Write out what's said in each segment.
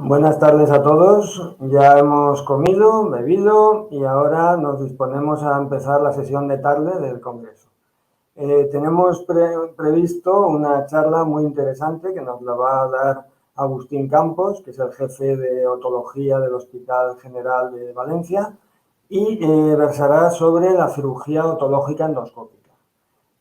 Buenas tardes a todos. Ya hemos comido, bebido y ahora nos disponemos a empezar la sesión de tarde del Congreso. Tenemos previsto una charla muy interesante que nos la va a dar Agustín Campos, que es el jefe de otología del Hospital General de Valencia, y versará sobre la cirugía otológica endoscópica.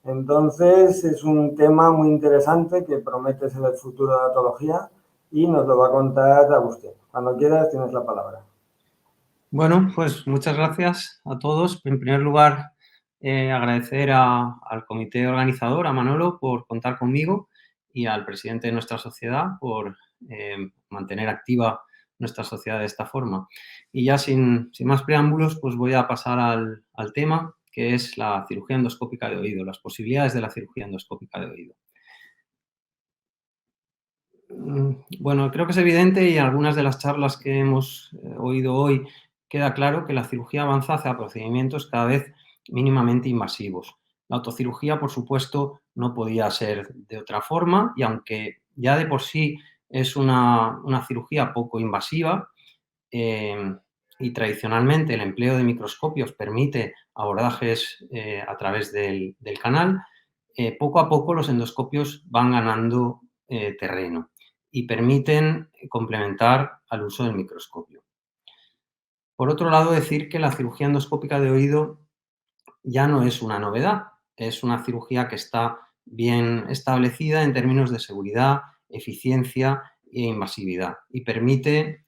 Entonces, es un tema muy interesante que promete ser el futuro de la otología y nos lo va a contar Agustín. Cuando quieras, tienes la palabra. Bueno, pues muchas gracias a todos. En primer lugar, agradecer al comité organizador, a Manolo, por contar conmigo y al presidente de nuestra sociedad por mantener activa nuestra sociedad de esta forma. Y ya sin más preámbulos, pues voy a pasar al tema, que es la cirugía endoscópica de oído, las posibilidades de la cirugía endoscópica de oído. Bueno, creo que es evidente y en algunas de las charlas que hemos oído hoy queda claro que la cirugía avanza hacia procedimientos cada vez mínimamente invasivos. La autocirugía, por supuesto, no podía ser de otra forma y aunque ya de por sí es una cirugía poco invasiva y tradicionalmente el empleo de microscopios permite abordajes a través del canal, poco a poco los endoscopios van ganando terreno y permiten complementar al uso del microscopio. Por otro lado, decir que la cirugía endoscópica de oído ya no es una novedad, es una cirugía que está bien establecida en términos de seguridad, eficiencia e invasividad y permite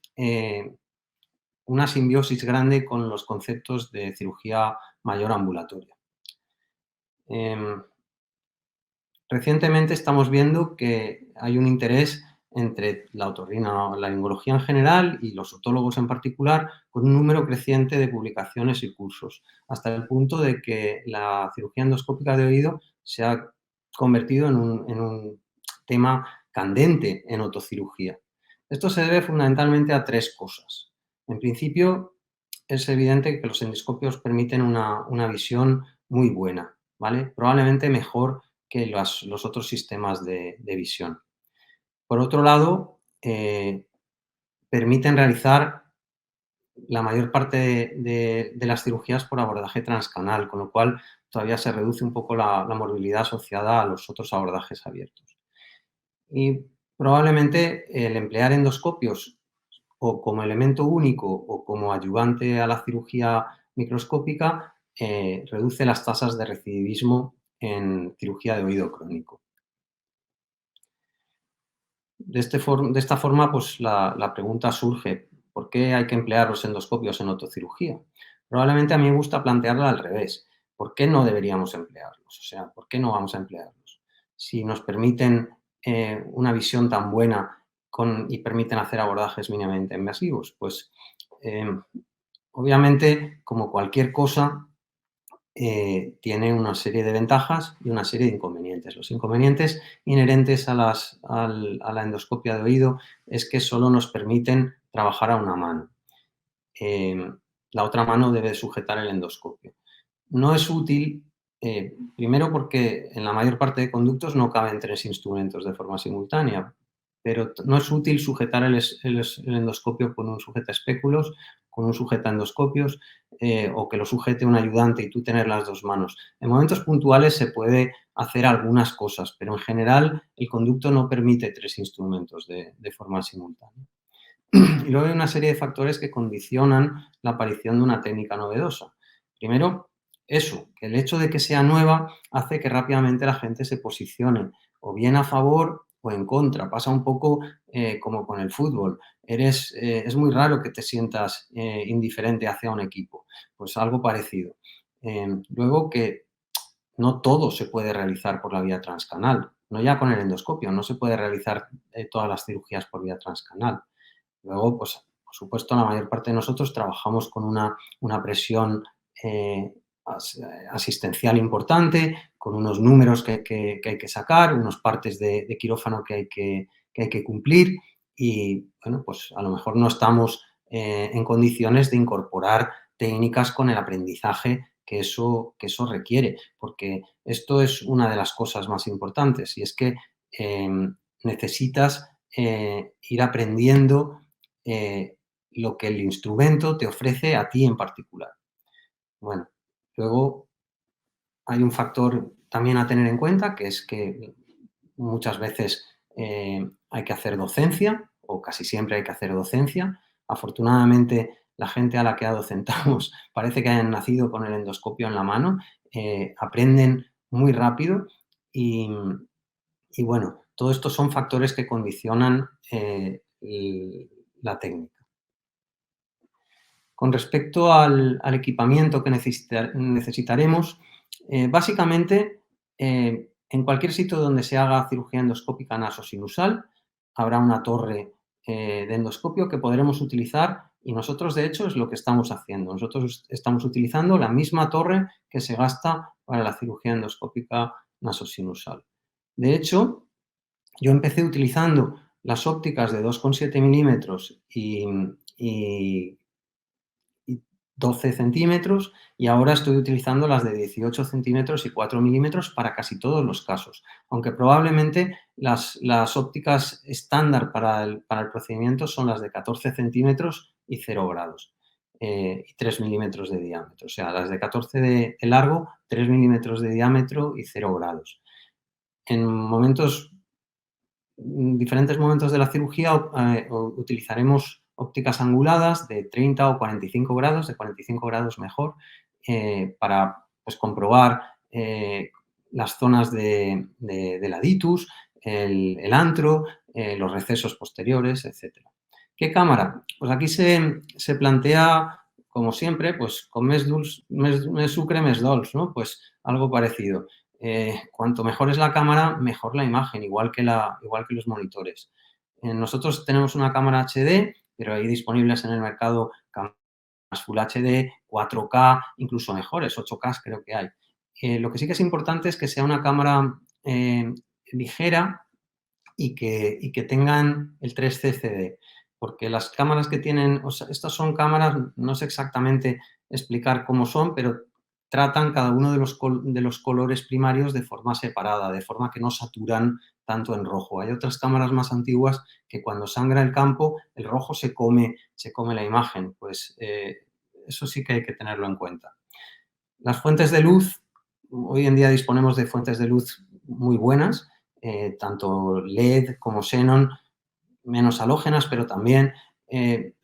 una simbiosis grande con los conceptos de cirugía mayor ambulatoria. Recientemente estamos viendo que hay un interés entre la otorrinolaringología en general y los otólogos en particular, con un número creciente de publicaciones y cursos, hasta el punto de que la cirugía endoscópica de oído se ha convertido en un tema candente en otocirugía. Esto se debe fundamentalmente a tres cosas. En principio, es evidente que los endoscopios permiten una visión muy buena, ¿vale? Probablemente mejor que los otros sistemas de visión. Por otro lado, permiten realizar la mayor parte de las cirugías por abordaje transcanal, con lo cual todavía se reduce un poco la morbilidad asociada a los otros abordajes abiertos. Y probablemente el emplear endoscopios o como elemento único o como ayudante a la cirugía microscópica reduce las tasas de recidivismo en cirugía de oído crónico. De esta forma, pues la pregunta surge, ¿por qué hay que emplear los endoscopios en otocirugía? Probablemente a mí me gusta plantearla al revés. ¿Por qué no deberíamos emplearlos? O sea, ¿por qué no vamos a emplearlos? Si nos permiten una visión tan buena y permiten hacer abordajes mínimamente invasivos, pues obviamente, como cualquier cosa, tiene una serie de ventajas y una serie de inconvenientes. Los inconvenientes inherentes a la endoscopia de oído es que solo nos permiten trabajar a una mano. La otra mano debe sujetar el endoscopio. No es útil, primero porque en la mayor parte de conductos no caben tres instrumentos de forma simultánea, pero no es útil sujetar el endoscopio con un sujetaespéculos, con un sujetaendoscopios o que lo sujete un ayudante y tú tener las dos manos. En momentos puntuales se puede hacer algunas cosas, pero en general el conducto no permite tres instrumentos de forma simultánea. Y luego hay una serie de factores que condicionan la aparición de una técnica novedosa. Primero, eso, que el hecho de que sea nueva hace que rápidamente la gente se posicione o bien a favor o en contra. Pasa un poco como con el fútbol. Es muy raro que te sientas indiferente hacia un equipo. Pues algo parecido. Luego que no todo se puede realizar por la vía transcanal. No ya con el endoscopio, no se puede realizar todas las cirugías por vía transcanal. Luego, pues, por supuesto, la mayor parte de nosotros trabajamos con una presión asistencial importante, con unos números que hay que sacar, unos partes de quirófano que hay que cumplir y, bueno, pues a lo mejor no estamos en condiciones de incorporar técnicas con el aprendizaje que eso requiere, porque esto es una de las cosas más importantes y es que necesitas ir aprendiendo lo que el instrumento te ofrece a ti en particular. Bueno, luego hay un factor también a tener en cuenta, que es que muchas veces hay que hacer docencia, o casi siempre hay que hacer docencia. Afortunadamente, la gente a la que adocentamos parece que hayan nacido con el endoscopio en la mano, aprenden muy rápido y bueno, todo esto son factores que condicionan la técnica. Con respecto al equipamiento que necesitaremos, básicamente, en cualquier sitio donde se haga cirugía endoscópica nasosinusal, habrá una torre de endoscopio que podremos utilizar y nosotros, de hecho, es lo que estamos haciendo. Nosotros estamos utilizando la misma torre que se gasta para la cirugía endoscópica nasosinusal. De hecho, yo empecé utilizando las ópticas de 2,7 milímetros y 12 centímetros y ahora estoy utilizando las de 18 centímetros y 4 milímetros para casi todos los casos, aunque probablemente las ópticas estándar para el procedimiento son las de 14 centímetros y 0 grados y 3 milímetros de diámetro, o sea, las de 14 de largo, 3 milímetros de diámetro y 0 grados. En diferentes momentos de la cirugía utilizaremos ópticas anguladas de 30 o 45 grados, de 45 grados mejor, para pues, comprobar las zonas del aditus, el antro, los recesos posteriores, etc. ¿Qué cámara? Pues aquí se plantea, como siempre, pues con més sucre, més dolç, ¿no? Pues algo parecido. Cuanto mejor es la cámara, mejor la imagen, igual que los monitores. Nosotros tenemos una cámara HD, pero hay disponibles en el mercado cámaras Full HD, 4K, incluso mejores, 8K creo que hay. Lo que sí que es importante es que sea una cámara ligera y que tengan el 3C CD, porque las cámaras que tienen, o sea, estas son cámaras, no sé exactamente explicar cómo son, pero tratan cada uno de los colores primarios de forma separada, de forma que no saturan tanto en rojo. Hay otras cámaras más antiguas que cuando sangra el campo, el rojo se come la imagen. Pues eso sí que hay que tenerlo en cuenta. Las fuentes de luz, hoy en día disponemos de fuentes de luz muy buenas, tanto LED como xenón, menos halógenas, pero también.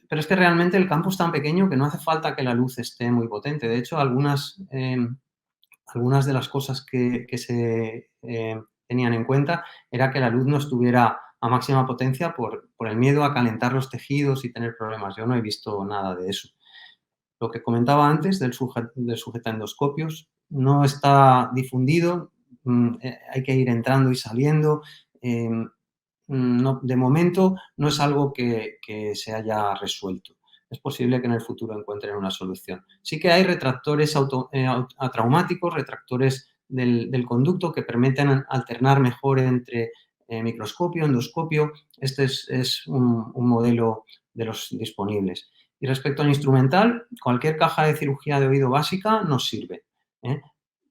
Pero es que realmente el campo es tan pequeño que no hace falta que la luz esté muy potente. De hecho, algunas de las cosas que se tenían en cuenta era que la luz no estuviera a máxima potencia por el miedo a calentar los tejidos y tener problemas. Yo no he visto nada de eso. Lo que comentaba antes del sujetaendoscopios no está difundido, hay que ir entrando y saliendo. No, de momento no es algo que se haya resuelto. Es posible que en el futuro encuentren una solución. Sí que hay retractores atraumáticos, retractores del conducto que permiten alternar mejor entre microscopio, endoscopio. Este es un modelo de los disponibles. Y respecto al instrumental, cualquier caja de cirugía de oído básica nos sirve.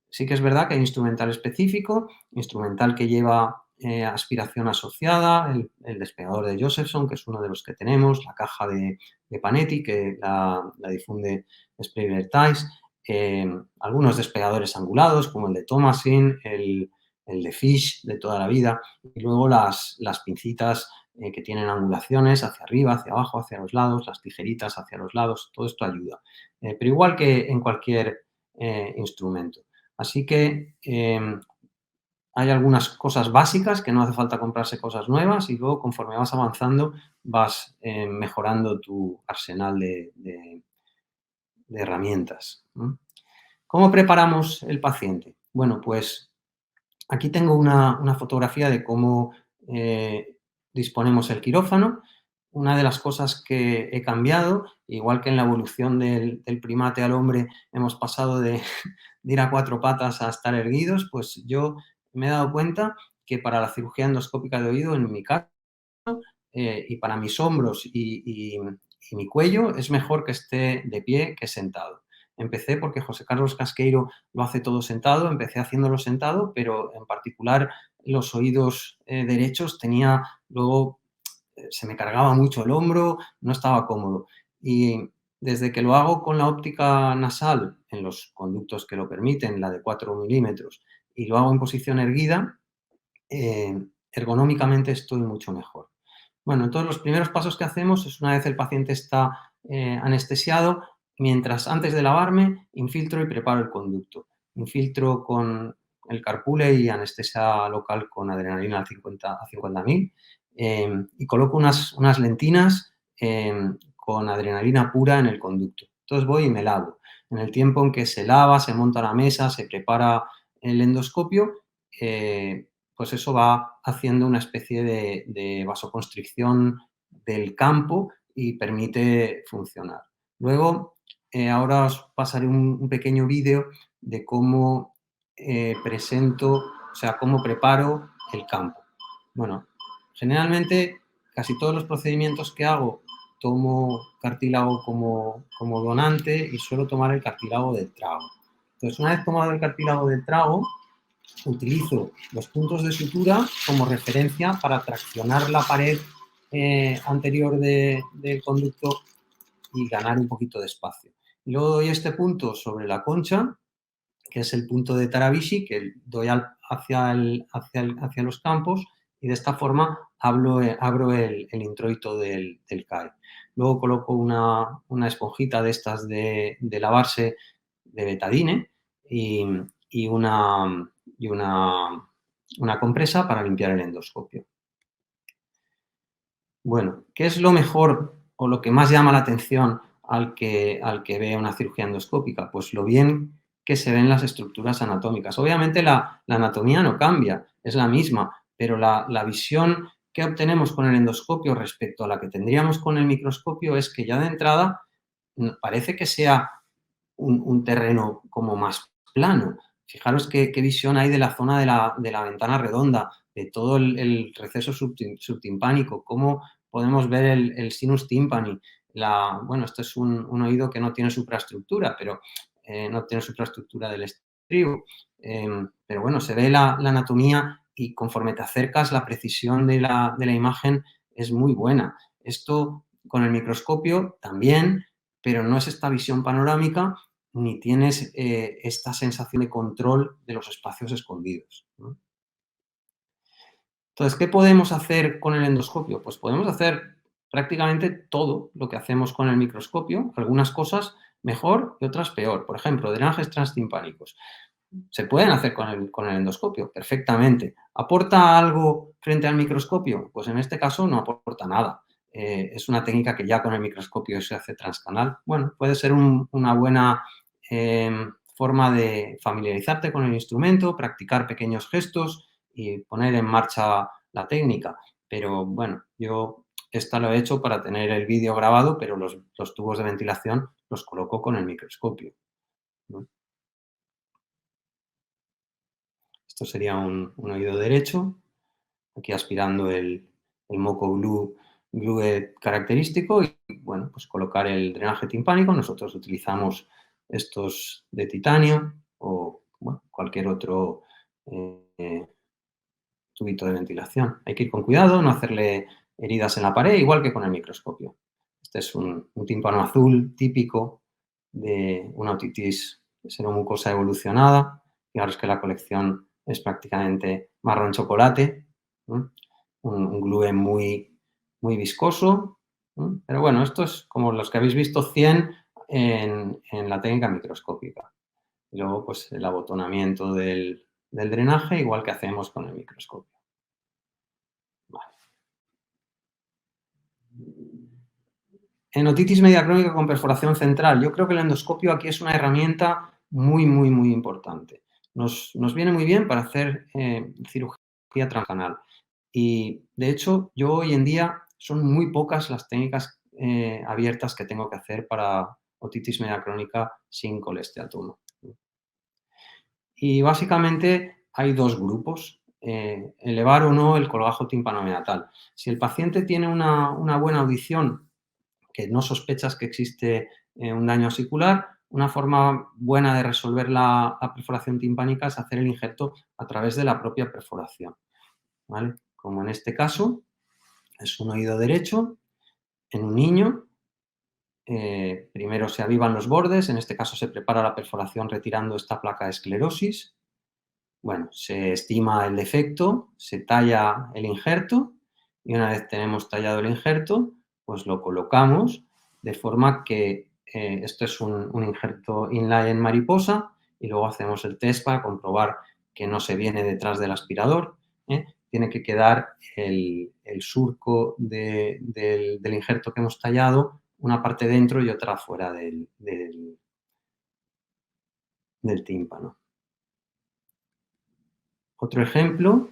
Sí que es verdad que hay instrumental específico, instrumental que lleva aspiración asociada, el despegador de Josephson, que es uno de los que tenemos, la caja de Panetti, que la difunde Sprayer Ties, algunos despegadores angulados, como el de Thomasin, el de Fish de toda la vida, y luego las pincitas que tienen angulaciones hacia arriba, hacia abajo, hacia los lados, las tijeritas hacia los lados, todo esto ayuda. Pero igual que en cualquier instrumento. Así que hay algunas cosas básicas que no hace falta comprarse cosas nuevas y luego conforme vas avanzando vas mejorando tu arsenal de herramientas. ¿Cómo preparamos el paciente? Bueno, pues aquí tengo una fotografía de cómo disponemos el quirófano. Una de las cosas que he cambiado, igual que en la evolución del primate al hombre hemos pasado de ir a 4 patas a estar erguidos, pues yo me he dado cuenta que para la cirugía endoscópica de oído, en mi caso, y para mis hombros y mi cuello, es mejor que esté de pie que sentado. Empecé porque José Carlos Casqueiro lo hace todo sentado, empecé haciéndolo sentado, pero en particular los oídos derechos tenía luego se me cargaba mucho el hombro, no estaba cómodo. Y desde que lo hago con la óptica nasal, en los conductos que lo permiten, la de 4 milímetros, y lo hago en posición erguida, ergonómicamente estoy mucho mejor. Bueno, entonces los primeros pasos que hacemos es una vez el paciente está anestesiado, mientras antes de lavarme, infiltro y preparo el conducto. Infiltro con el carpule y anestesia local con adrenalina a 50.000 y coloco unas lentinas con adrenalina pura en el conducto. Entonces voy y me lavo. En el tiempo en que se lava, se monta la mesa, se prepara el endoscopio, pues eso va haciendo una especie de vasoconstricción del campo y permite funcionar. Luego, ahora os pasaré un pequeño vídeo de cómo presento, o sea, cómo preparo el campo. Bueno, generalmente casi todos los procedimientos que hago tomo cartílago como donante y suelo tomar el cartílago del trago. Entonces, una vez tomado el cartílago del trago, utilizo los puntos de sutura como referencia para traccionar la pared anterior del conducto y ganar un poquito de espacio. Y luego doy este punto sobre la concha, que es el punto de Tarabisi, que doy hacia los campos y de esta forma abro el introito del CAE. Luego coloco una esponjita de estas de lavarse de betadine y una compresa para limpiar el endoscopio. Bueno, ¿qué es lo mejor o lo que más llama la atención al que ve una cirugía endoscópica? Pues lo bien que se ven las estructuras anatómicas. Obviamente la anatomía no cambia, es la misma, pero la visión que obtenemos con el endoscopio respecto a la que tendríamos con el microscopio es que ya de entrada parece que sea un terreno como más plano. Fijaros qué visión hay de la zona de la ventana redonda, de todo el receso subtimpánico, cómo podemos ver el sinus tympani. Bueno, esto es un oído que no tiene supraestructura, pero no tiene supraestructura del estribo. Pero bueno, se ve la anatomía y conforme te acercas, la precisión de la imagen es muy buena. Esto con el microscopio también, pero no es esta visión panorámica ni tienes esta sensación de control de los espacios escondidos, ¿no? Entonces, ¿qué podemos hacer con el endoscopio? Pues podemos hacer prácticamente todo lo que hacemos con el microscopio, algunas cosas mejor y otras peor. Por ejemplo, drenajes transtimpánicos. Se pueden hacer con el endoscopio perfectamente. ¿Aporta algo frente al microscopio? Pues en este caso no aporta nada. Es una técnica que ya con el microscopio se hace transcanal. Bueno, puede ser una buena forma de familiarizarte con el instrumento, practicar pequeños gestos y poner en marcha la técnica. Pero bueno, yo esta lo he hecho para tener el vídeo grabado, pero los tubos de ventilación los coloco con el microscopio, ¿no? Esto sería un oído derecho, aquí aspirando el moco glue característico y, bueno, pues colocar el drenaje timpánico. Nosotros utilizamos estos de titanio o, bueno, cualquier otro tubito de ventilación. Hay que ir con cuidado, no hacerle heridas en la pared, igual que con el microscopio. Este es un tímpano azul típico de una otitis seromucosa evolucionada. Fijaros que la colección es prácticamente marrón chocolate, ¿no? Un glue muy viscoso, ¿no? Pero bueno, esto es como los que habéis visto 100 en la técnica microscópica. Y luego, pues, el abotonamiento del drenaje, igual que hacemos con el microscopio. Vale. En otitis media crónica con perforación central, yo creo que el endoscopio aquí es una herramienta muy importante. Nos viene muy bien para hacer cirugía transcanal. Y, de hecho, yo hoy en día son muy pocas las técnicas abiertas que tengo que hacer para otitis media crónica sin colesteatomo. Y básicamente hay dos grupos, elevar o no el colgajo timpanomeatal. Si el paciente tiene una buena audición, que no sospechas que existe un daño auricular, una forma buena de resolver la perforación timpánica es hacer el injerto a través de la propia perforación, ¿vale? Como en este caso, Es un oído derecho en un niño. Primero se avivan los bordes, en este caso se prepara la perforación retirando esta placa de esclerosis. Bueno, se estima el defecto, se talla el injerto y una vez tenemos tallado el injerto, pues lo colocamos de forma que esto es un injerto inline mariposa y luego hacemos el test para comprobar que no se viene detrás del aspirador. Tiene que quedar el surco del injerto que hemos tallado, una parte dentro y otra fuera del tímpano. Otro ejemplo,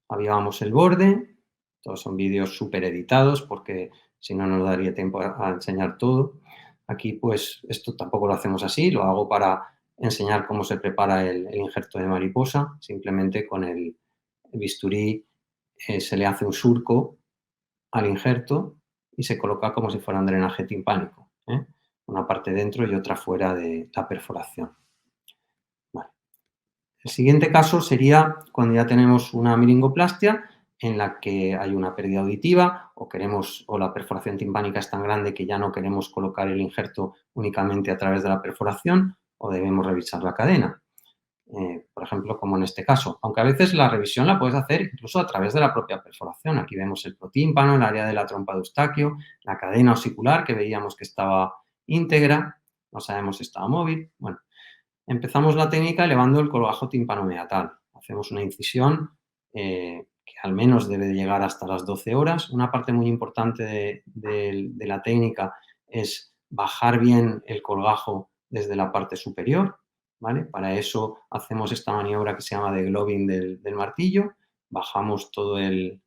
avivamos el borde. Todos son vídeos súper editados porque si no nos daría tiempo a enseñar todo. Aquí pues esto tampoco lo hacemos así, lo hago para enseñar cómo se prepara el injerto de mariposa. Simplemente con el bisturí se le hace un surco al injerto y se coloca como si fuera un drenaje timpánico. Una parte dentro y otra fuera de la perforación. Vale. El siguiente caso sería cuando ya tenemos una miringoplastia en la que hay una pérdida auditiva o la perforación timpánica es tan grande que ya no queremos colocar el injerto únicamente a través de la perforación o debemos revisar la cadena. Por ejemplo, como en este caso, aunque a veces la revisión la puedes hacer incluso a través de la propia perforación. Aquí vemos el protímpano, el área de la trompa de Eustaquio, la cadena osicular que veíamos que estaba íntegra, no sabemos si estaba móvil. Bueno, empezamos la técnica elevando el colgajo timpanomeatal. Hacemos una incisión que al menos debe de llegar hasta las 12 horas. Una parte muy importante de la técnica es bajar bien el colgajo desde la parte superior, ¿vale? Para eso hacemos esta maniobra que se llama de globing del martillo. Bajamos todo el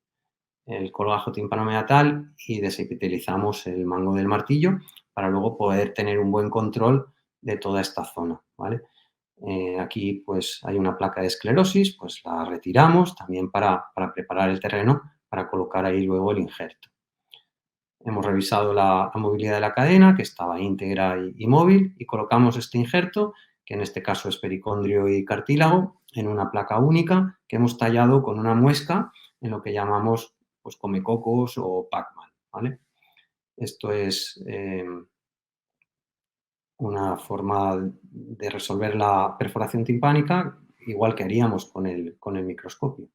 colgajo timpanomeatal y desepitelizamos el mango del martillo para luego poder tener un buen control de toda esta zona, ¿vale? Aquí pues hay una placa de esclerosis, pues la retiramos también para preparar el terreno para colocar ahí luego el injerto. Hemos revisado la movilidad de la cadena, que estaba íntegra y móvil, y colocamos este injerto, que en este caso es pericondrio y cartílago, en una placa única que hemos tallado con una muesca en lo que llamamos pues, comecocos o Pac-Man, ¿vale? Esto es una forma de resolver la perforación timpánica igual que haríamos con el microscopio.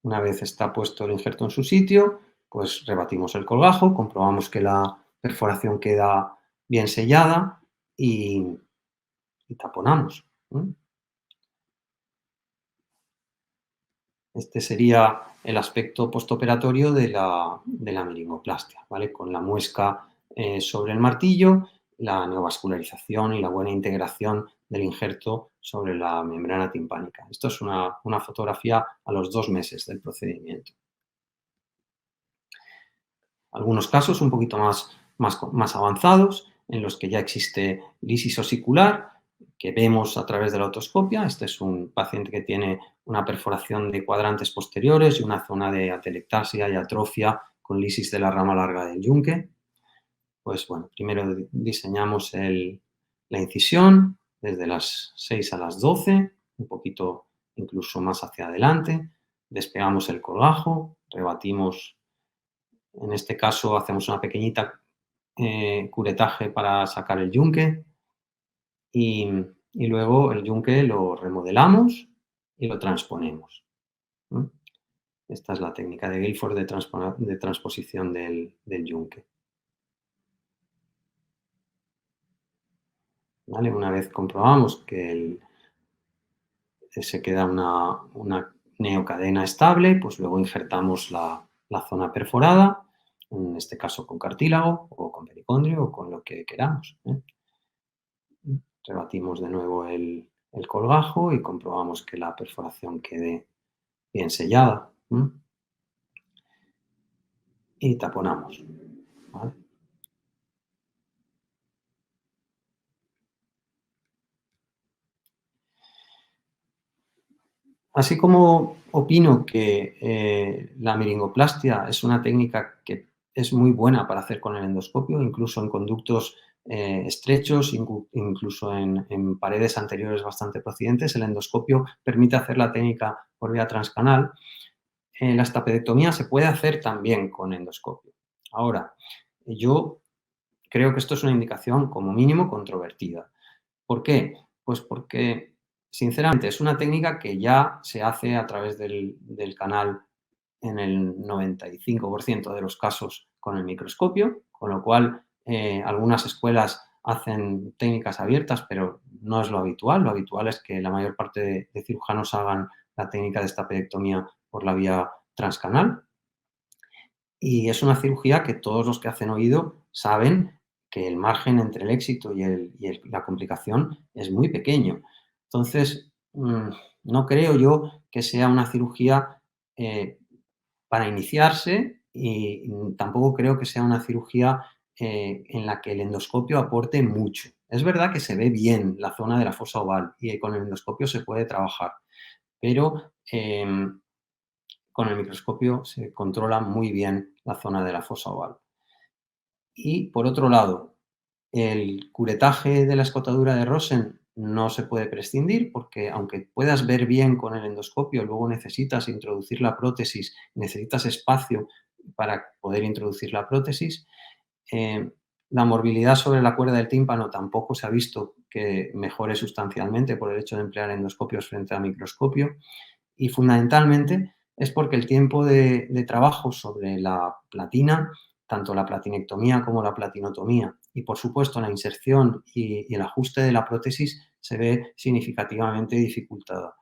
Una vez está puesto el injerto en su sitio, pues rebatimos el colgajo, comprobamos que la perforación queda bien sellada y taponamos. Este sería el aspecto postoperatorio de la miringoplastia, ¿vale? Con la muesca sobre el martillo, la neovascularización y la buena integración del injerto sobre la membrana timpánica. Esto es una fotografía a los 2 meses del procedimiento. Algunos casos un poquito más avanzados, en los que ya existe lisis osicular, que vemos a través de la otoscopia. Este es un paciente que tiene una perforación de cuadrantes posteriores y una zona de atelectasia y atrofia con lisis de la rama larga del yunque. Pues bueno, primero diseñamos la incisión desde las 6 a las 12, un poquito incluso más hacia adelante. Despegamos el colgajo, rebatimos. En este caso hacemos una pequeñita curetaje para sacar el yunque y luego el yunque lo remodelamos y lo transponemos. Esta es la técnica de Guilford de transposición del yunque. ¿Vale? Una vez comprobamos que se queda una neocadena estable, pues luego injertamos la zona perforada, en este caso con cartílago o con pericondrio o con lo que queramos. Rebatimos de nuevo el colgajo y comprobamos que la perforación quede bien sellada. Y taponamos. ¿Vale? Así como opino que la miringoplastia es una técnica que es muy buena para hacer con el endoscopio, incluso en conductos estrechos, incluso en paredes anteriores bastante procedentes, el endoscopio permite hacer la técnica por vía transcanal. la estapedectomía se puede hacer también con endoscopio. Ahora, yo creo que esto es una indicación como mínimo controvertida. ¿Por qué? Pues porque, sinceramente, es una técnica que ya se hace a través del canal en el 95% de los casos con el microscopio, con lo cual algunas escuelas hacen técnicas abiertas, pero no es lo habitual. Lo habitual es que la mayor parte de cirujanos hagan la técnica de estapedectomía por la vía transcanal. Y es una cirugía que todos los que hacen oído saben que el margen entre el éxito y la complicación es muy pequeño. Entonces, no creo yo que sea una cirugía para iniciarse y tampoco creo que sea una cirugía en la que el endoscopio aporte mucho. Es verdad que se ve bien la zona de la fosa oval y con el endoscopio se puede trabajar, pero con el microscopio se controla muy bien la zona de la fosa oval. Y por otro lado, el curetaje de la escotadura de Rosen no se puede prescindir porque aunque puedas ver bien con el endoscopio, luego necesitas introducir la prótesis, necesitas espacio para poder introducir la prótesis. La morbilidad sobre la cuerda del tímpano tampoco se ha visto que mejore sustancialmente por el hecho de emplear endoscopios frente a microscopio. Y fundamentalmente es porque el tiempo de trabajo sobre la platina, tanto la platinectomía como la platinotomía, y por supuesto la inserción y el ajuste de la prótesis se ve significativamente dificultada.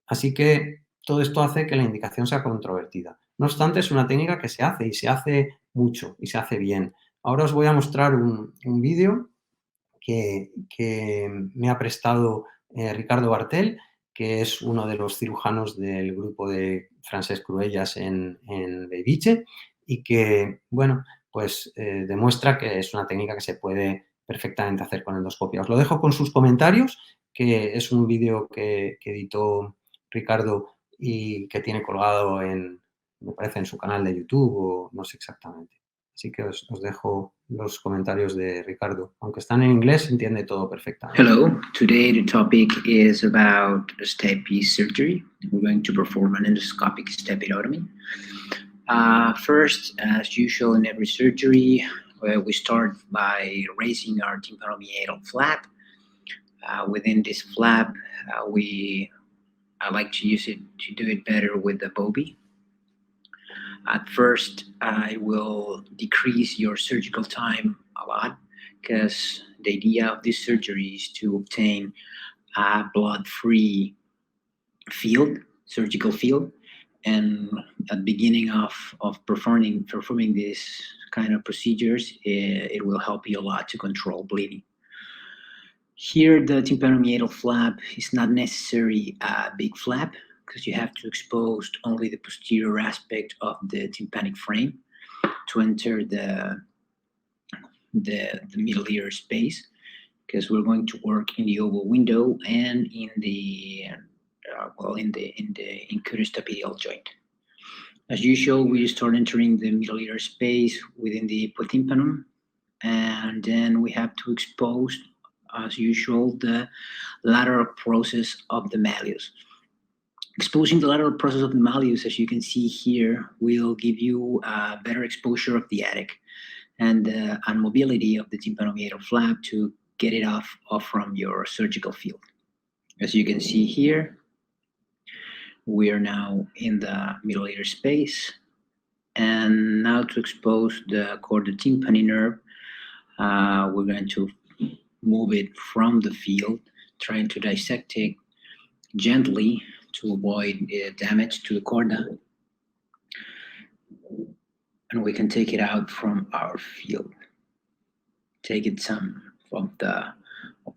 Así que todo esto hace que la indicación sea controvertida. No obstante, es una técnica que se hace y se hace mucho y se hace bien. Ahora os voy a mostrar un vídeo que me ha prestado Ricardo Bartel, que es uno de los cirujanos del grupo de Francesc Cruellas en Bellvitge y que, bueno, pues demuestra que es una técnica que se puede perfectamente hacer con endoscopia. Os lo dejo con sus comentarios, que es un vídeo que editó Ricardo y que tiene colgado me parece, en su canal de YouTube o no sé exactamente. Así que os dejo los comentarios de Ricardo. Aunque están en inglés, se entiende todo perfectamente. Hello, today the topic is about staph surgery. We're going to perform an endoscopic stapedotomy. First, as usual in every surgery, we start by raising our tympanomeatal flap. Within this flap, I like to use it to do it better with the Bobby. At first, I will decrease your surgical time a lot because the idea of this surgery is to obtain a blood-free field, surgical field, and at the beginning of performing this kind of procedures, it will help you a lot to control bleeding. Here, the tympanomeatal flap is not necessarily a big flap because you have to expose only the posterior aspect of the tympanic frame to enter the middle ear space, because we're going to work in the oval window and in the incudus-tapezial joint. As usual, we start entering the middle ear space within the potympanum, and then we have to expose, as usual, the lateral process of the malleus. Exposing the lateral process of the malleus, as you can see here, will give you a better exposure of the attic and mobility of the tympanomeatal flap to get it off from your surgical field. As you can see here, we are now in the middle ear space, and now to expose the chordotympani nerve, we're going to move it from the field, trying to dissect it gently to avoid damage to the chorda, and we can take it out from our field. Take it some of the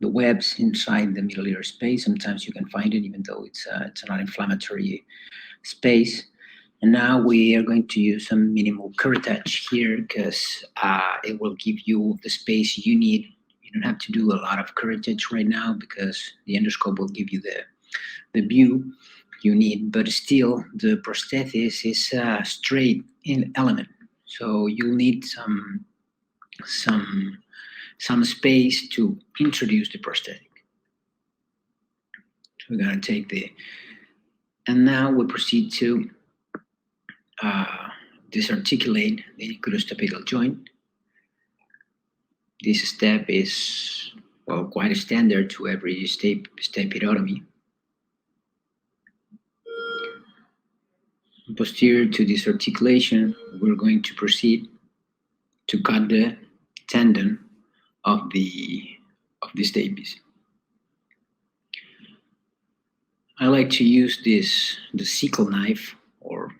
webs inside the middle ear space. Sometimes you can find it even though it's not inflammatory space. And now we are going to use some minimal curettage here because it will give you the space you need. You don't have to do a lot of curettage right now because the endoscope will give you the view you need, but still the prosthesis is a straight in element, so you'll need some space to introduce the prosthetic. So we're going to take and now we proceed to disarticulate the inclustopical joint. This step is, well, quite standard to every stapedotomy. Posterior to this articulation, we're going to proceed to cut the tendon of the stapes. I like to use the sickle knife, or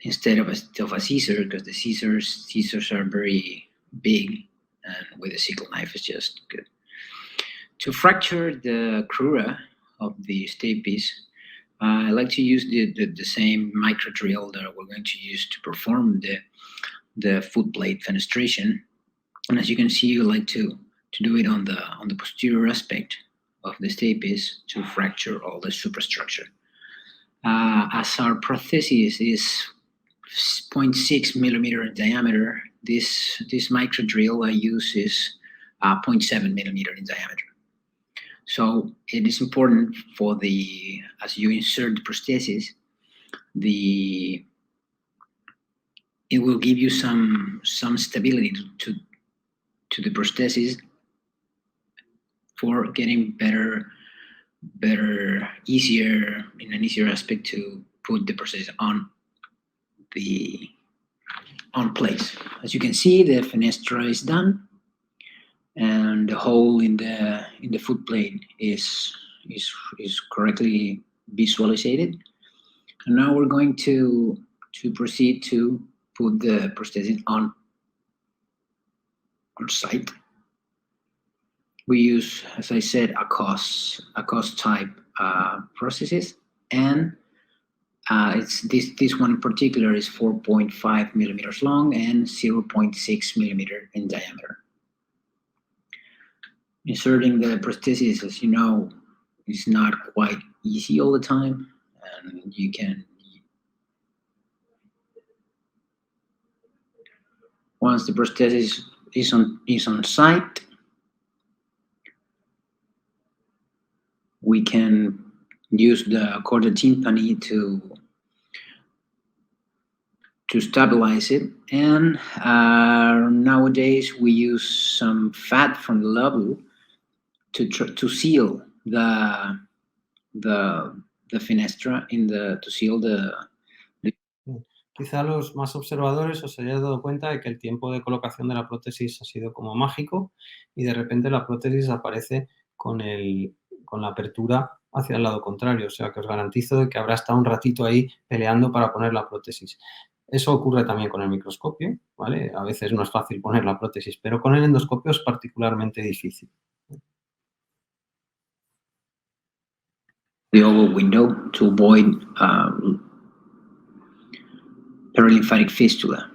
instead of a scissor, because the scissors are very big, and with a sickle knife is just good. To fracture the crura of the stapes, I like to use the same micro drill that we're going to use to perform the foot plate fenestration. And as you can see, you like to do it on the posterior aspect of the stapes to fracture all the superstructure. As our prosthesis is 0.6 millimeter in diameter, this micro drill I use is 0.7 millimeter in diameter. So it is important for as you insert the prosthesis, it will give you some stability to the prosthesis for getting better, easier, in an easier aspect to put the prosthesis on place. As you can see, the fenestra is done, and the hole in the foot plate is correctly visualized. And now we're going to proceed to put the prosthesis on site. We use, as I said, a COS type prosthesis, and it's this one in particular is 4.5 millimeters long and 0.6 millimeter in diameter. Inserting the prosthesis, as you know, is not quite easy all the time, and you can, once the prosthesis is on site, we can use the chordae tympani to stabilize it. And nowadays we use some fat from the lobule to seal the fenestra to seal the. Quizá los más observadores os hayáis dado cuenta de que el tiempo de colocación de la prótesis ha sido como mágico, y de repente la prótesis aparece con la apertura hacia el lado contrario, o sea que os garantizo de que habrá estado un ratito ahí peleando para poner la prótesis. Eso ocurre también con el microscopio, ¿vale? A veces no es fácil poner la prótesis, pero con el endoscopio es particularmente difícil. The oval window to avoid paralymphatic fistula.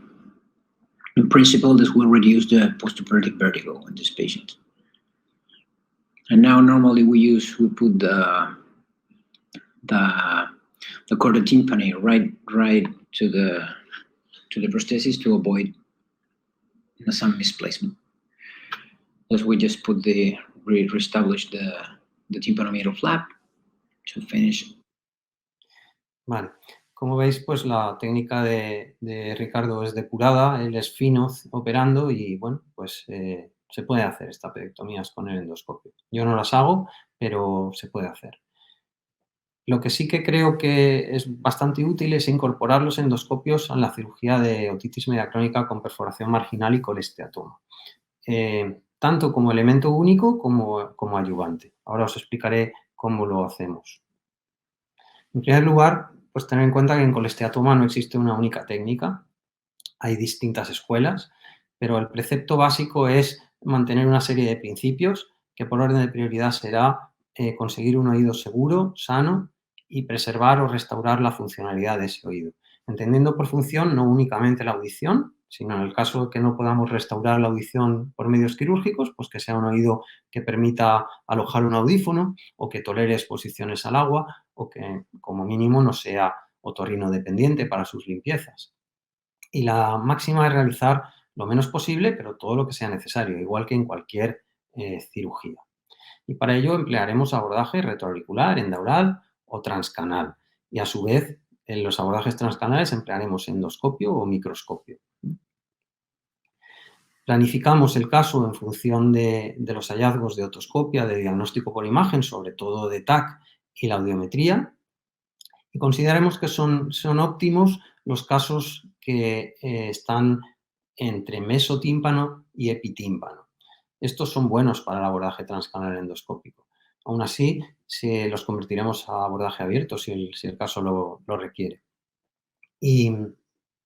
In principle, this will reduce the postoperative vertigo in this patient. And now normally we put the chordae tympani right to the prosthesis to avoid some misplacement. Thus we just put reestablish the tympanomeatal flap to finish. Vale. Como veis, pues la técnica de Ricardo es depurada, él es fino operando y, bueno, pues se puede hacer esta pedectomías con el endoscopio. Yo no las hago, pero se puede hacer. Lo que sí que creo que es bastante útil es incorporar los endoscopios a la cirugía de otitis media crónica con perforación marginal y colesteatoma, tanto como elemento único como adyuvante. Ahora os explicaré cómo lo hacemos. En primer lugar, pues tener en cuenta que en colesteatoma no existe una única técnica, hay distintas escuelas, pero el precepto básico es mantener una serie de principios que por orden de prioridad será conseguir un oído seguro, sano y preservar o restaurar la funcionalidad de ese oído. Entendiendo por función no únicamente la audición, sino en el caso de que no podamos restaurar la audición por medios quirúrgicos, pues que sea un oído que permita alojar un audífono o que tolere exposiciones al agua o que como mínimo no sea otorrino dependiente para sus limpiezas. Y la máxima es realizar lo menos posible, pero todo lo que sea necesario, igual que en cualquier cirugía. Y para ello emplearemos abordaje retroauricular, endaural o transcanal. Y a su vez En los abordajes transcanales emplearemos endoscopio o microscopio. Planificamos el caso en función de los hallazgos de otoscopia, de diagnóstico por imagen, sobre todo de TAC y la audiometría, y consideraremos que son óptimos los casos que están entre mesotímpano y epitímpano. Estos son buenos para el abordaje transcanal endoscópico. Aún así, los convertiremos a abordaje abierto si el caso lo requiere. Y,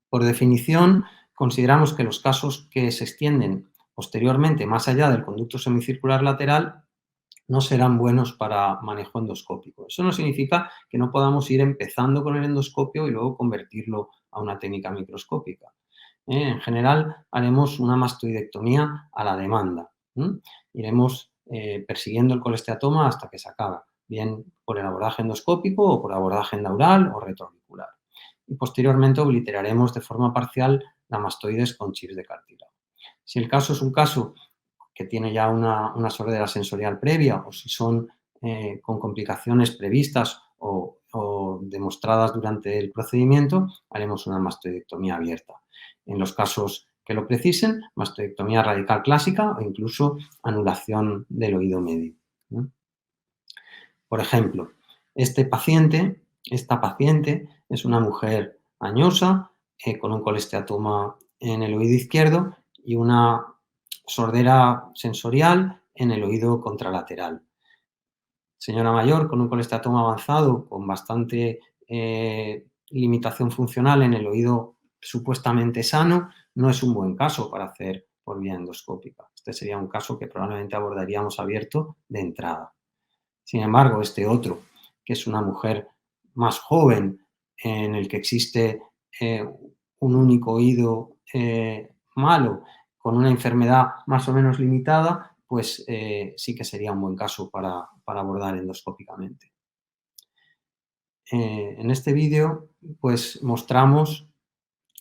por definición, consideramos que los casos que se extienden posteriormente más allá del conducto semicircular lateral no serán buenos para manejo endoscópico. Eso no significa que no podamos ir empezando con el endoscopio y luego convertirlo a una técnica microscópica. En general, haremos una mastoidectomía a la demanda. Iremos persiguiendo el colesteatoma hasta que se acaba, bien por el abordaje endoscópico o por abordaje endaural o retroauricular. Y posteriormente obliteraremos de forma parcial la mastoides con chips de cartílago. Si el caso es un caso que tiene ya una sordera sensorial previa o si son con complicaciones previstas o demostradas durante el procedimiento, haremos una mastoidectomía abierta. En los casos que lo precisen, mastoidectomía radical clásica o incluso anulación del oído medio. Por ejemplo, esta paciente es una mujer añosa con un colesteatoma en el oído izquierdo y una sordera sensorial en el oído contralateral. Señora mayor con un colesteatoma avanzado con bastante limitación funcional en el oído supuestamente sano, no es un buen caso para hacer por vía endoscópica. Este sería un caso que probablemente abordaríamos abierto de entrada. Sin embargo, este otro, que es una mujer más joven en el que existe un único oído malo con una enfermedad más o menos limitada, pues sí que sería un buen caso para abordar endoscópicamente. En este vídeo, pues mostramos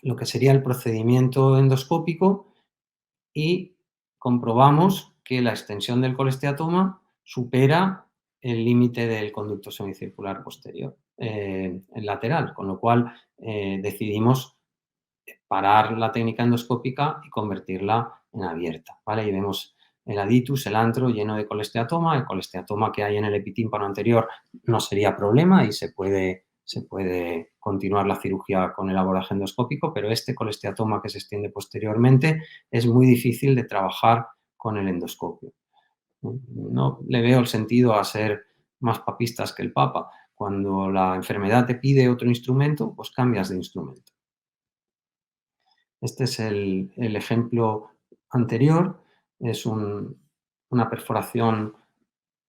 lo que sería el procedimiento endoscópico y comprobamos que la extensión del colesteatoma supera el límite del conducto semicircular posterior, el lateral, con lo cual decidimos parar la técnica endoscópica y convertirla en abierta, ¿vale? Y vemos el aditus, el antro lleno de colesteatoma. El colesteatoma que hay en el epitímpano anterior no sería problema y se puede continuar la cirugía con el abordaje endoscópico, pero este colesteatoma que se extiende posteriormente es muy difícil de trabajar con el endoscopio. No le veo el sentido a ser más papistas que el Papa. Cuando la enfermedad te pide otro instrumento, pues cambias de instrumento. Este es el ejemplo anterior. Es una perforación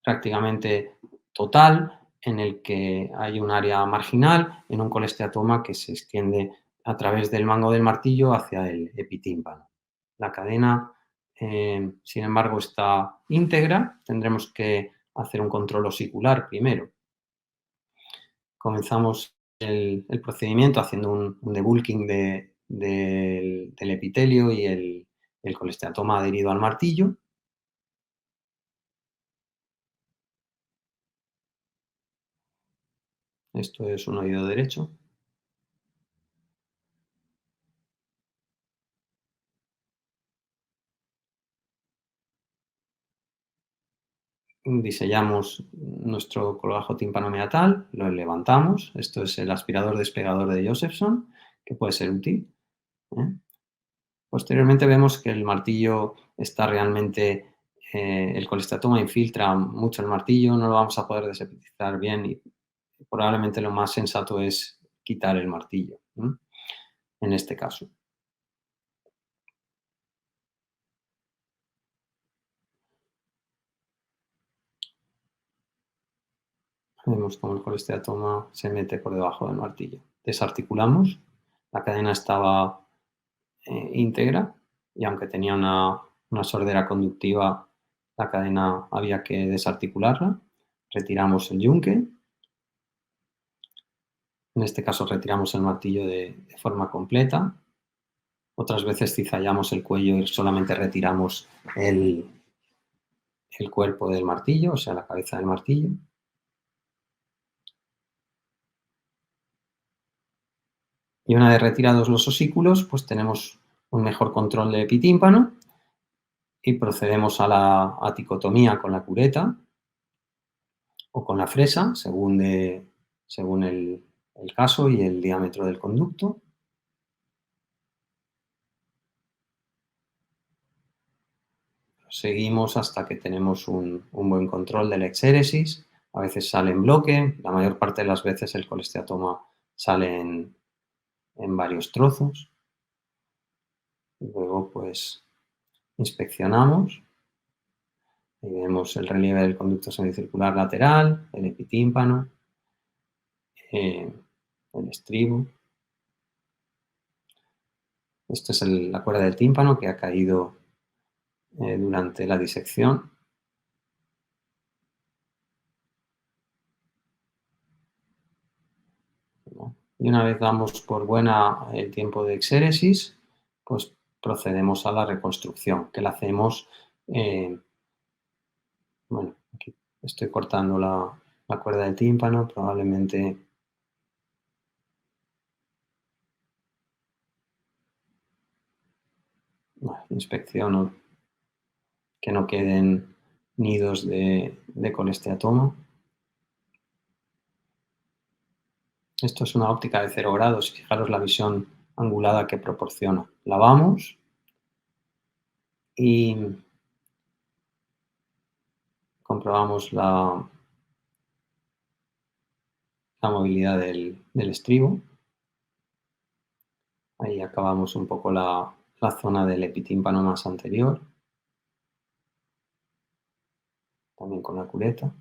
prácticamente total en el que hay un área marginal en un colesteatoma que se extiende a través del mango del martillo hacia el epitímpano. La cadena, sin embargo, está íntegra. Tendremos que hacer un control osicular primero. Comenzamos el procedimiento haciendo un debulking del epitelio y el colesteatoma adherido al martillo. Esto es un oído derecho. Disellamos nuestro colgajo timpanomeatal, lo levantamos. Esto es el aspirador despegador de Josephson, que puede ser útil. Posteriormente vemos que el martillo está realmente, el colesteatoma infiltra mucho el martillo, no lo vamos a poder desepitizar bien y probablemente lo más sensato es quitar el martillo, en este caso. Vemos cómo el colesteatoma se mete por debajo del martillo. Desarticulamos, la cadena estaba íntegra y aunque tenía una sordera conductiva, la cadena había que desarticularla. Retiramos el yunque. En este caso retiramos el martillo de forma completa. Otras veces cizallamos el cuello y solamente retiramos el cuerpo del martillo, o sea, la cabeza del martillo. Y una vez retirados los osículos, pues tenemos un mejor control del epitímpano y procedemos a la aticotomía con la cureta o con la fresa, según el caso y el diámetro del conducto. Seguimos hasta que tenemos un buen control de la exéresis. A veces sale en bloque, la mayor parte de las veces el colesteatoma sale en varios trozos. Luego, pues, inspeccionamos y vemos el relieve del conducto semicircular lateral, el epitímpano, el estribo. Esta es la cuerda del tímpano que ha caído durante la disección. Y una vez damos por buena el tiempo de exéresis, pues procedemos a la reconstrucción, que la hacemos, bueno, aquí estoy cortando la cuerda del tímpano, probablemente inspecciono que no queden nidos de colesteatoma. Esto es una óptica de 0 grados, fijaros la visión angulada que proporciona. Lavamos y comprobamos la movilidad del estribo. Ahí acabamos un poco la zona del epitímpano más anterior, también con la cureta.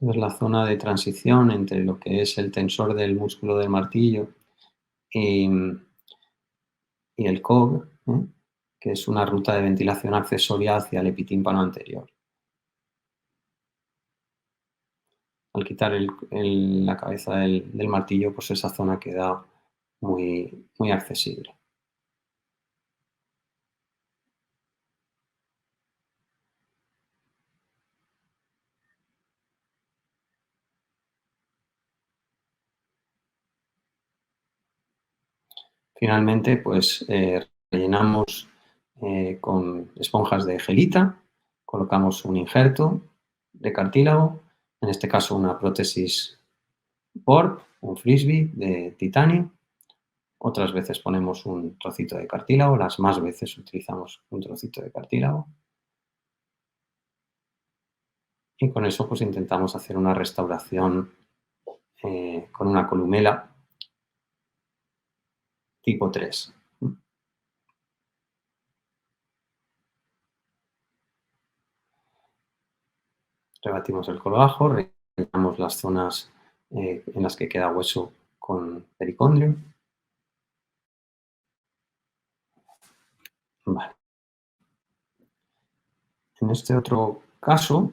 Es la zona de transición entre lo que es el tensor del músculo del martillo y el COG, que es una ruta de ventilación accesoria hacia el epitímpano anterior. Al quitar la cabeza del martillo, pues esa zona queda muy, muy accesible. Finalmente, pues rellenamos con esponjas de gelita, colocamos un injerto de cartílago, en este caso una prótesis PORP, un frisbee de titanio. Otras veces ponemos un trocito de cartílago, las más veces utilizamos un trocito de cartílago. Y con eso pues intentamos hacer una restauración con una columela tipo 3. Rebatimos el colgajo, rellenamos las zonas en las que queda hueso con pericondrio. Vale. En este otro caso,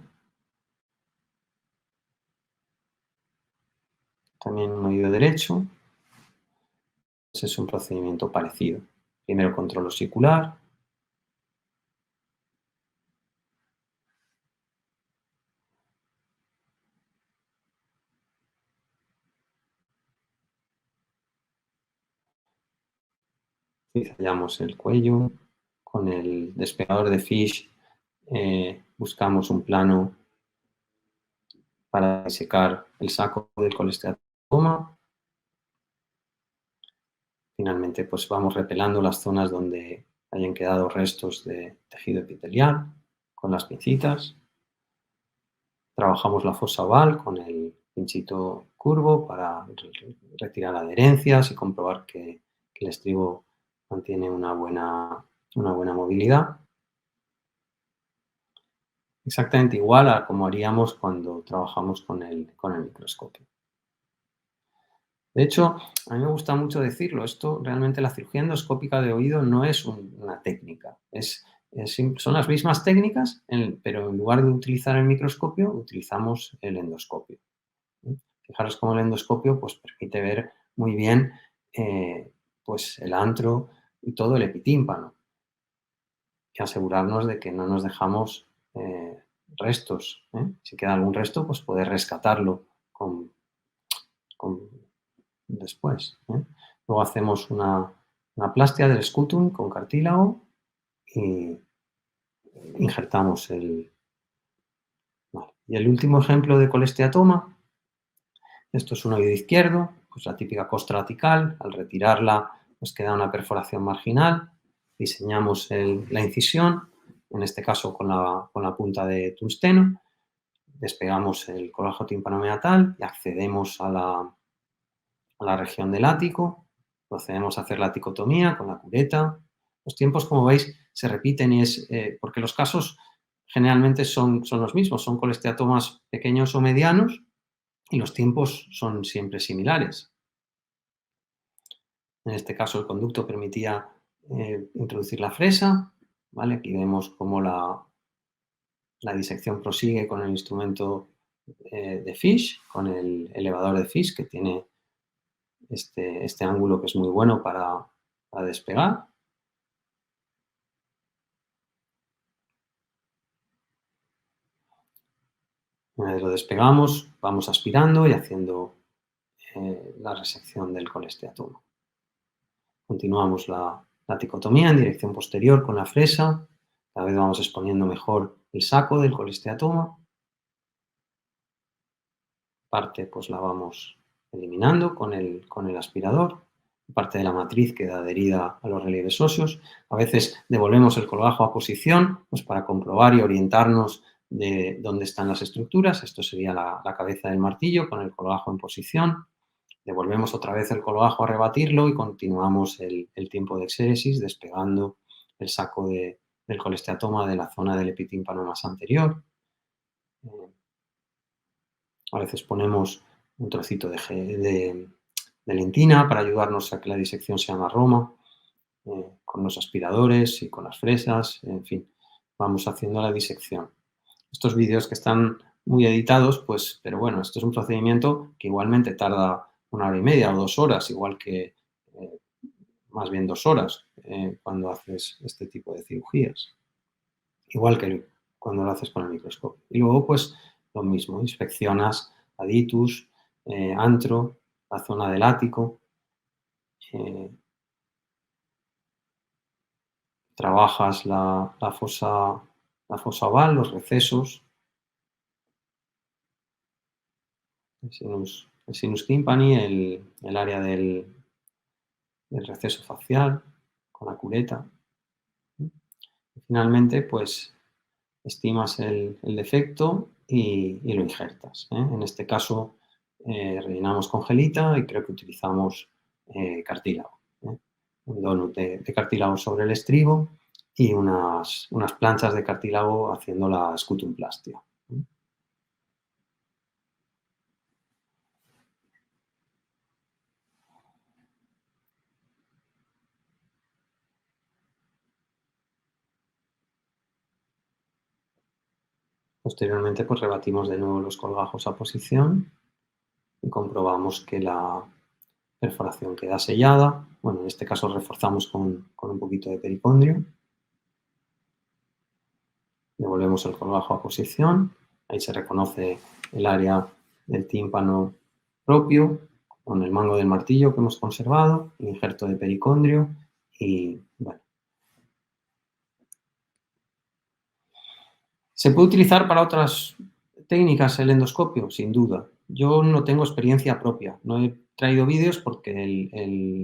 también un oído derecho, ese es un procedimiento parecido. Primero control osicular. Cizallamos el cuello. Con el despegador de Fish buscamos un plano para disecar el saco del colesteatoma. Finalmente, pues vamos repelando las zonas donde hayan quedado restos de tejido epitelial con las pincitas. Trabajamos la fosa oval con el pinchito curvo para retirar adherencias y comprobar que el estribo mantiene una buena movilidad. Exactamente igual a como haríamos cuando trabajamos con el microscopio. De hecho, a mí me gusta mucho decirlo, esto realmente la cirugía endoscópica de oído no es una técnica, son las mismas técnicas, pero en lugar de utilizar el microscopio, utilizamos el endoscopio. Fijaros cómo el endoscopio pues, permite ver muy bien pues, el antro, y todo el epitímpano. Y asegurarnos de que no nos dejamos restos. Si queda algún resto, pues poder rescatarlo después. Luego hacemos una plastia del scutum con cartílago y injertamos el... Vale. Y el último ejemplo de colesteatoma, esto es un oído izquierdo, pues la típica costra radical. Al retirarla nos queda una perforación marginal, diseñamos la incisión, en este caso con la punta de tungsteno, despegamos el colgajo timpanomeatal y accedemos a la región del ático, procedemos a hacer la ticotomía con la cureta. Los tiempos, como veis, se repiten y es porque los casos generalmente son los mismos, son colesteatomas pequeños o medianos y los tiempos son siempre similares. En este caso el conducto permitía introducir la fresa, ¿vale? Aquí vemos cómo la disección prosigue con el instrumento de Fish, con el elevador de Fish, que tiene este ángulo que es muy bueno para despegar. Una vez lo despegamos, vamos aspirando y haciendo la resección del colesteatoma. Continuamos la ticotomía en dirección posterior con la fresa. Cada vez vamos exponiendo mejor el saco del colesteatoma. Parte pues la vamos eliminando con el aspirador. Parte de la matriz queda adherida a los relieves óseos. A veces devolvemos el colgajo a posición pues para comprobar y orientarnos de dónde están las estructuras. Esto sería la cabeza del martillo con el colgajo en posición. Devolvemos otra vez el colgajo a rebatirlo y continuamos el tiempo de exéresis despegando el saco del colesteatoma de la zona del epitímpano más anterior. A veces ponemos un trocito de lentina para ayudarnos a que la disección sea más roma, con los aspiradores y con las fresas, en fin, vamos haciendo la disección. Estos vídeos que están muy editados, pues, pero bueno, esto es un procedimiento que igualmente tarda 1 hora y media o 2 horas, igual que más bien 2 horas cuando haces este tipo de cirugías, igual que cuando lo haces con el microscopio. Y luego, pues, lo mismo, inspeccionas aditus, antro, la zona del ático, trabajas la fosa oval, los recesos, el sinus tympani, el área del receso facial con la cureta. Y finalmente, pues, estimas el defecto y lo injertas. En este caso, rellenamos con gelita y creo que utilizamos cartílago. Un donut de cartílago sobre el estribo y unas planchas de cartílago haciendo la scutumplastia. Posteriormente, pues rebatimos de nuevo los colgajos a posición y comprobamos que la perforación queda sellada. Bueno, en este caso reforzamos con un poquito de pericondrio. Devolvemos el colgajo a posición. Ahí se reconoce el área del tímpano propio con el mango del martillo que hemos conservado, el injerto de pericondrio y bueno. ¿Se puede utilizar para otras técnicas el endoscopio? Sin duda. Yo no tengo experiencia propia. No he traído vídeos porque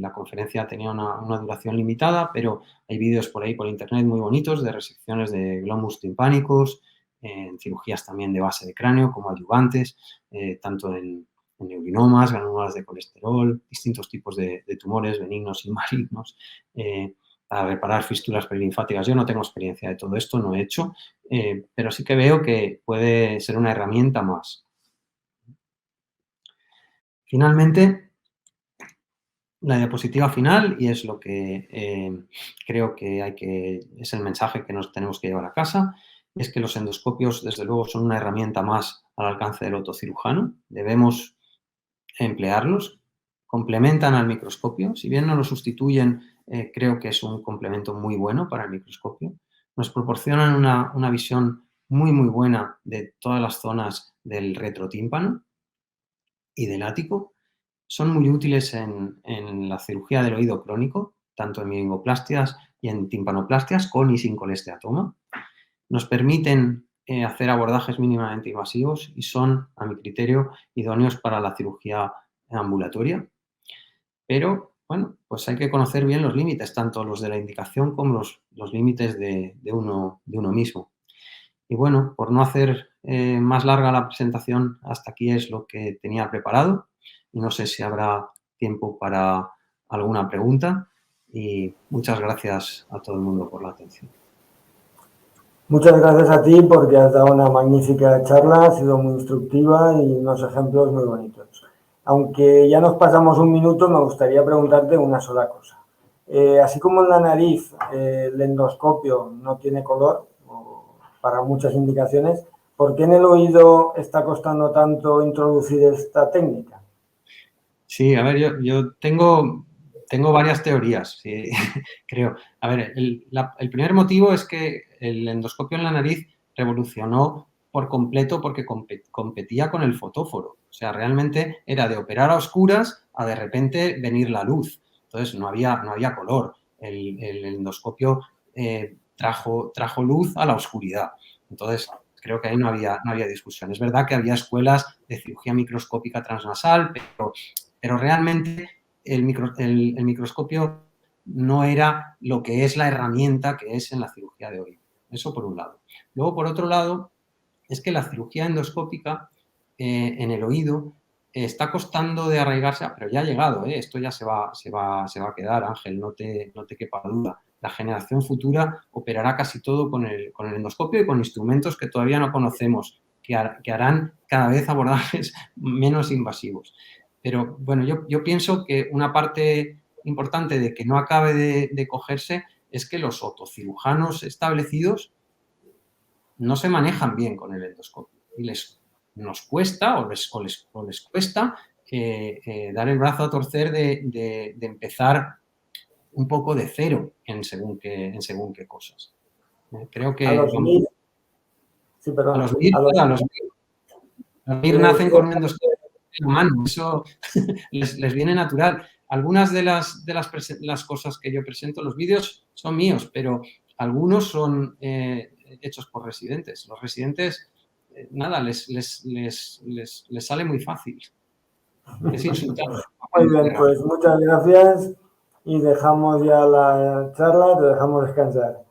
la conferencia tenía una duración limitada, pero hay vídeos por ahí por internet muy bonitos de resecciones de glóbulos timpánicos, en cirugías también de base de cráneo como adyuvantes, tanto en neurinomas, granulomas de colesterol, distintos tipos de tumores benignos y malignos, para reparar fístulas perilinfáticas. Yo no tengo experiencia de todo esto, no he hecho, pero sí que veo que puede ser una herramienta más. Finalmente, la diapositiva final, y es lo que creo que es el mensaje que nos tenemos que llevar a casa, es que los endoscopios, desde luego, son una herramienta más al alcance del otocirujano. Debemos emplearlos, complementan al microscopio, si bien no lo sustituyen creo que es un complemento muy bueno para el microscopio. Nos proporcionan una visión muy, muy buena de todas las zonas del retrotímpano y del ático. Son muy útiles en la cirugía del oído crónico, tanto en meningoplastias y en timpanoplastias, con y sin colesteatoma. Nos permiten hacer abordajes mínimamente invasivos y son, a mi criterio, idóneos para la cirugía ambulatoria. Pero, bueno, pues hay que conocer bien los límites, tanto los de la indicación como los límites de uno mismo. Y bueno, por no hacer más larga la presentación, hasta aquí es lo que tenía preparado. No sé si habrá tiempo para alguna pregunta y muchas gracias a todo el mundo por la atención. Muchas gracias a ti porque has dado una magnífica charla, ha sido muy instructiva y unos ejemplos muy bonitos. Aunque ya nos pasamos un minuto, me gustaría preguntarte una sola cosa. Así como en la nariz el endoscopio no tiene color para muchas indicaciones, ¿por qué en el oído está costando tanto introducir esta técnica? Sí, a ver, yo tengo varias teorías, sí, creo. A ver, el primer motivo es que el endoscopio en la nariz revolucionó por completo porque competía con el fotóforo. O sea, realmente era de operar a oscuras a de repente venir la luz. Entonces, no había color. El endoscopio trajo luz a la oscuridad. Entonces, creo que ahí no había discusión. Es verdad que había escuelas de cirugía microscópica transnasal, pero realmente el microscopio no era lo que es la herramienta que es en la cirugía de oído. Eso por un lado. Luego, por otro lado, es que la cirugía endoscópica en el oído está costando de arraigarse, pero ya ha llegado, esto ya se va a quedar, Ángel, no te quepa duda. La generación futura operará casi todo con el endoscopio y con instrumentos que todavía no conocemos, que harán cada vez abordajes menos invasivos. Pero bueno, yo pienso que una parte importante de que no acabe de cogerse es que los otocirujanos establecidos no se manejan bien con el endoscopio y nos cuesta o les cuesta dar el brazo a torcer de empezar un poco de cero en según qué cosas. Creo que A los MIR, sí, perdón, los MIR nacen con un endoscopio humano, eso les viene natural. Algunas de las cosas que yo presento, los vídeos son míos, pero algunos son hechos por residentes. Los residentes, nada, les sale muy fácil. Es insultar. Muy bien, pues muchas gracias y dejamos ya la charla, te dejamos descansar.